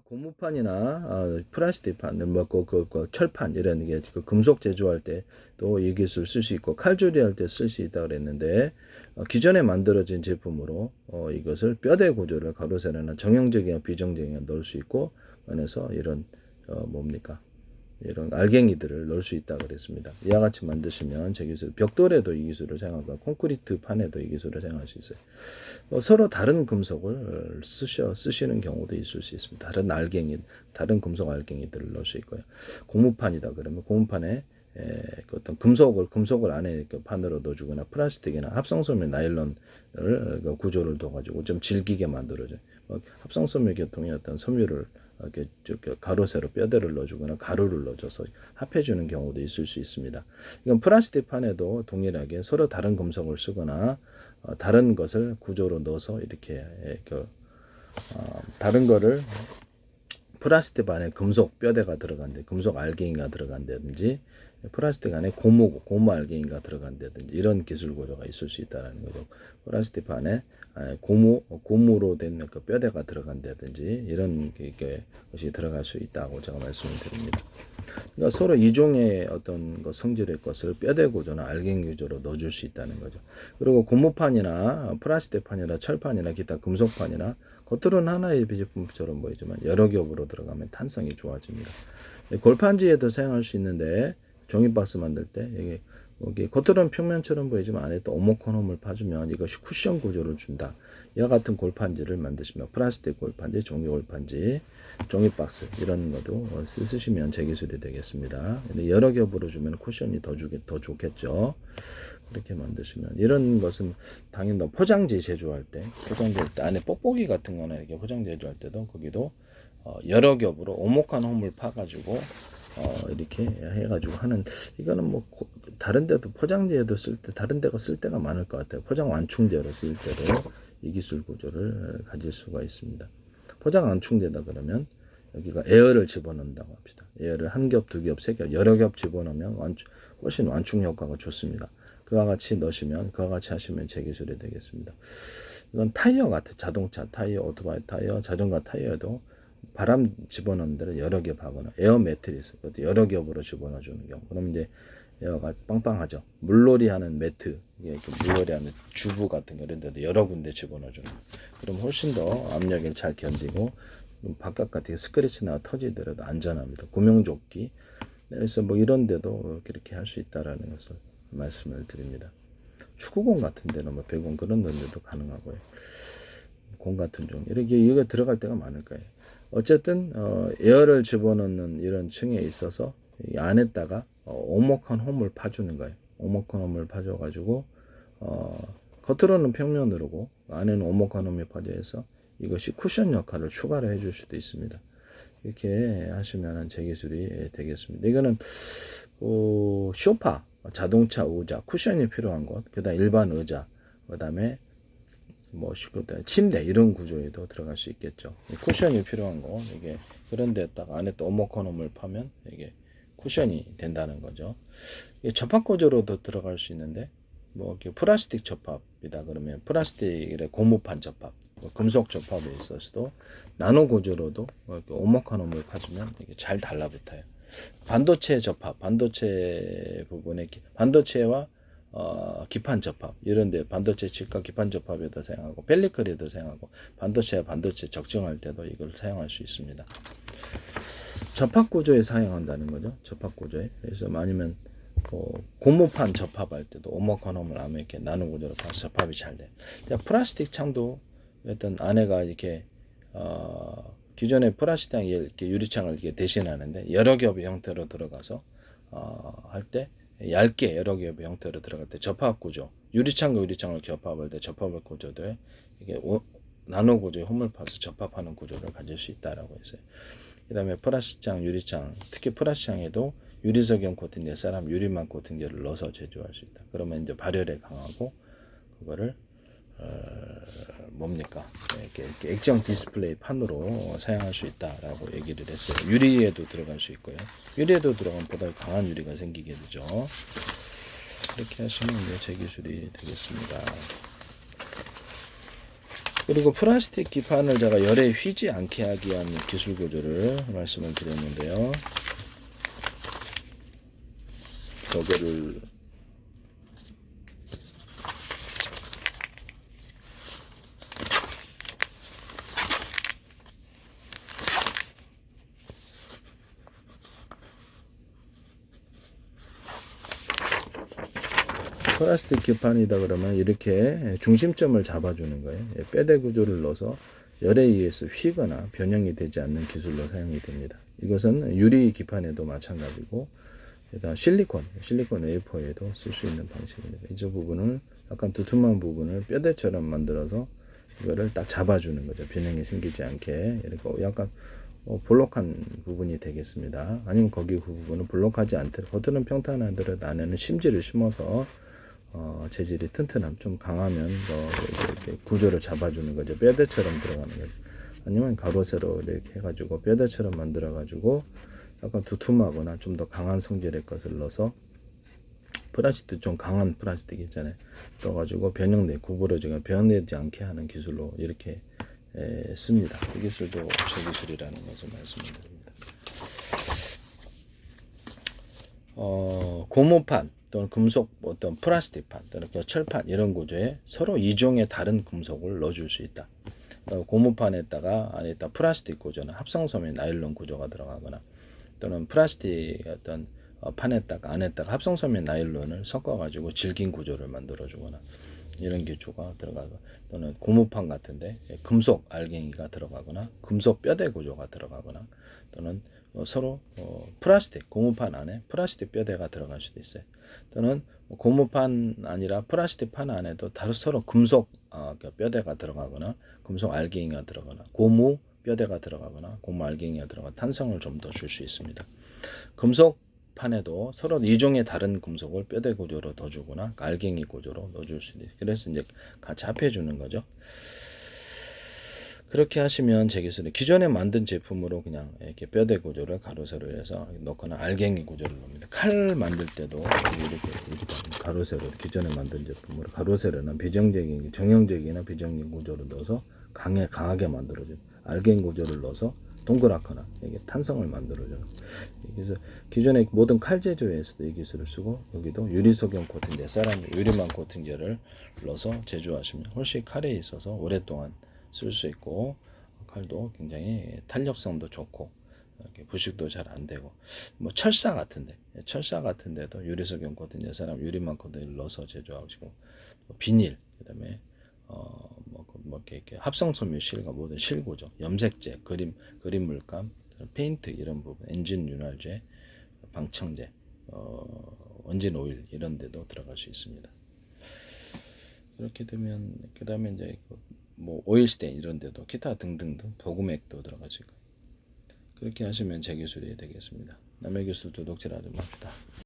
고무판이나 플라스틱판, 철판 이런 게 금속 제조할 때 또 이 기술 쓸 수 있고 칼조리 할 때 쓸 수 있다 그랬는데 기존에 만들어진 제품으로 이것을 뼈대 구조를 가로세로나 정형적이나 비정형에 넣을 수 있고 그래서 이런 뭡니까? 이런 알갱이들을 넣을 수 있다 그랬습니다. 이와 같이 만드시면 제 기술 벽돌에도 이 기술을 사용하고 콘크리트 판에도 이 기술을 사용할 수 있어요. 서로 다른 금속을 쓰시는 경우도 있을 수 있습니다. 다른 알갱이, 다른 금속 알갱이들을 넣을 수 있고요. 고무판이다 그러면 고무판에 어떤 금속을 안에 판으로 넣어주거나 플라스틱이나 합성섬유 나일론을 구조를 둬가지고 좀 질기게 만들어줘요. 합성섬유 계통의 어떤 섬유를 이렇게 가로세로 뼈대를 넣어주거나 가루를 넣어줘서 합해주는 경우도 있을 수 있습니다. 이건 플라스틱 판에도 동일하게 서로 다른 금속을 쓰거나 다른 것을 구조로 넣어서 이렇게 다른 거를 플라스틱 안에 금속 뼈대가 들어간데 금속 알갱이가 들어간다든지 플라스틱 안에 고무 알갱이가 들어간다든지 이런 기술 구조가 있을 수 있다는 거죠. 플라스틱 안에 고무로 된 그 뼈대가 들어간다든지 이런 것이 들어갈 수 있다고 제가 말씀을 드립니다. 그러니까 서로 이종의 어떤 성질의 것을 뼈대 구조나 알갱이 구조로 넣어줄 수 있다는 거죠. 그리고 고무판이나 플라스틱판이나 철판이나 기타 금속판이나 겉으로는 하나의 비제품처럼 보이지만 여러 겹으로 들어가면 탄성이 좋아집니다. 골판지에도 사용할 수 있는데 종이박스 만들 때 여기 겉으로는 평면처럼 보이지만 안에 또 오목콘홈을 파주면 이것이 쿠션 구조를 준다. 이와 같은 골판지를 만드시면 플라스틱 골판지, 종이 골판지, 종이박스 이런 것도 쓰시면 제 기술이 되겠습니다. 근데 여러 겹으로 주면 쿠션이 더 좋겠죠. 그렇게 만드시면 이런 것은 당연히 포장지 제조할 때 안에 뽁뽁이 같은 거나 이렇게 포장지 제조할 때도 거기도 여러 겹으로 오목한 홈을 파가지고 이렇게 해가지고 하는 이거는 뭐 다른 데도 포장지에도 쓸 때 다른 데가 쓸 때가 많을 것 같아요. 포장 완충제로 쓸 때도 이 기술 구조를 가질 수가 있습니다. 포장 완충제다 그러면 여기가 에어를 집어넣는다고 합시다. 에어를 한 겹, 두 겹, 세 겹, 여러 겹 집어넣으면 훨씬 완충 효과가 좋습니다. 그와 같이 넣으시면 그와 같이 하시면 제 기술이 되겠습니다. 이건 타이어 같아. 자동차 타이어, 오토바이 타이어, 자전거 타이어도 바람 집어넣는 데를 여러 겹 하거나 에어 매트리스 여러 겹으로 집어넣어 주는 경우 그러면 이제 에어가 빵빵하죠. 물놀이 하는 매트 물놀이 하는 주부 같은 거 이런 데도 여러 군데 집어넣어 주는 그럼 훨씬 더 압력을 잘 견디고 바깥 같은 스크래치나 터지더라도 안전합니다. 구명조끼 그래서 뭐 이런 데도 그렇게 할 수 있다라는 것을 말씀을 드립니다. 축구공 같은 데는 뭐 배공 그런 데도 가능하고요. 공 같은 종 이렇게 이거 들어갈 때가 많을 거예요. 어쨌든 에어를 집어넣는 이런 층에 있어서 이 안에다가 오목한 홈을 파주는 거예요. 오목한 홈을 파줘가지고 겉으로는 평면으로고 안에는 오목한 홈이 파져서 이것이 쿠션 역할을 추가로 해줄 수도 있습니다. 이렇게 하시면 제 기술이 되겠습니다. 이거는 소파, 자동차 의자, 쿠션이 필요한 것, 그다음 일반 의자, 그다음에 침대 이런 구조에도 들어갈 수 있겠죠. 쿠션이 필요한 거 이게 그런 데다가 안에 또 오목코놈을 파면 이게 쿠션이 된다는 거죠. 이게 접합 구조로도 들어갈 수 있는데 플라스틱 접합이다 그러면 플라스틱의 고무판 접합, 금속 접합에 있어서도 나노 구조로도 오목코놈을 파주면 이게 잘 달라붙어요. 반도체 접합, 반도체 부분에 반도체와 기판 접합 이런데 반도체 칩과 기판 접합에도 사용하고 펠리클에도 사용하고 반도체와 반도체 적정할 때도 이걸 사용할 수 있습니다. 접합 구조에 사용한다는 거죠. 접합 구조에 그래서 아니면 고무판 접합할 때도 오목코놈을 아마 이렇게 나누 구조로 봐서 접합이 잘 돼요. 플라스틱 창도 어떤 안에가 이렇게 기존의 플라스틱 이렇게 유리창을 이렇게 대신하는데 여러 겹의 형태로 들어가서 할 때 얇게 여러 겹의 형태로 들어갈 때 접합 구조, 유리창과 유리창을 접합할 때 접합 구조도 이게 나노 구조의 홈을 파서 접합하는 구조를 가질 수 있다라고 했어요. 그다음에 플라스틱창, 유리창, 특히 플라스틱창에도 유리석영 코팅제, 사람 유리막 코팅제를 넣어서 제조할 수 있다. 그러면 이제 발열에 강하고 그거를 이렇게 액정 디스플레이 판으로 사용할 수 있다라고 얘기를 했어요. 유리에도 들어갈 수 있고요. 유리에도 들어가면 보다 강한 유리가 생기게 되죠. 이렇게 하시면 이제 제 기술이 되겠습니다. 그리고 플라스틱 기판을 제가 열에 휘지 않게 하기 위한 기술 구조를 말씀을 드렸는데요. 저거를 플라스틱 기판이다 그러면 이렇게 중심점을 잡아주는 거예요. 빼대 구조를 넣어서 열에 의해서 휘거나 변형이 되지 않는 기술로 사용이 됩니다. 이것은 유리 기판에도 마찬가지고 실리콘 웨이퍼에도 쓸 수 있는 방식입니다. 이 부분을 약간 두툼한 부분을 뼈대처럼 만들어서 이거를 딱 잡아주는 거죠. 변형이 생기지 않게 이렇게 약간 볼록한 부분이 되겠습니다. 아니면 거기 그 부분은 볼록하지 않도록 겉은 평탄하더라도 안에는 심지를 심어서 재질이 튼튼함 좀 강하면 이렇게 구조를 잡아주는 거죠. 뼈대처럼 들어가는 거죠. 아니면 가로 세로 이렇게 해가지고 뼈대처럼 만들어 가지고 약간 두툼하거나 좀 더 강한 성질의 것을 넣어서 플라스틱 좀 강한 플라스틱 있잖아요. 떠가지고 구부러지거나 변형되지 않게 하는 기술로 이렇게 씁니다. 이 기술도 저 기술이라는 것을 말씀드립니다. 고무판 또는 금속 어떤 플라스틱판 또는 철판 이런 구조에 서로 이종의 다른 금속을 넣어줄 수 있다. 고무판에다가 안에다 플라스틱 구조나 합성섬유 나일론 구조가 들어가거나 또는 플라스틱 어떤 판에다가 안에다가 합성섬유 나일론을 섞어가지고 질긴 구조를 만들어주거나 이런 기초가 들어가고 또는 고무판 같은데 금속 알갱이가 들어가거나 금속 뼈대 구조가 들어가거나 또는 서로 플라스틱 고무판 안에 플라스틱 뼈대가 들어갈 수도 있어요. 또는 고무판 아니라 플라스틱 판 안에도 다른 서로 금속 뼈대가 들어가거나 금속 알갱이가 들어가거나 고무 뼈대가 들어가거나 고무 알갱이가 들어가 탄성을 좀 더 줄 수 있습니다. 금속 판에도 서로 이종의 다른 금속을 뼈대 구조로 넣어주거나 알갱이 구조로 넣어줄 수 있어요. 그래서 이제 같이 합해주는 거죠. 그렇게 하시면 제 기술은 기존에 만든 제품으로 그냥 이렇게 뼈대 구조를 가로 세로 해서 넣거나 알갱이 구조를 넣습니다. 칼 만들 때도 이렇게 가로 세로 기존에 만든 제품으로 가로 세로나 비정적인 정형적이나 비정형 구조를 넣어서 강하게 만들어줘요. 알갱이 구조를 넣어서 동그랗거나 이게 탄성을 만들어줘요. 그래서 기존의 모든 칼 제조에서도 이 기술을 쓰고 여기도 유리석용 코팅제, 유리망 코팅제를 넣어서 제조하시면 훨씬 칼에 있어서 오랫동안 쓸 수 있고 칼도 굉장히 탄력성도 좋고 부식도 잘 안 되고 뭐 철사 같은데도 유리석용 코팅제, 유리망 코팅제를 넣어서 제조하시고 비닐 그다음에 이렇게 합성섬유 실과 모든 실구조, 염색제, 그림 물감, 페인트 이런 부분, 엔진 윤활제, 방청제, 원진 오일 이런 데도 들어갈 수 있습니다. 그렇게 되면 그다음에 이제 뭐 오일 스테인 이런 데도 기타 등등등 도금액도 들어가시고 그렇게 하시면 제 기술이 되겠습니다. 남의 기술 도둑질하지 맙시다.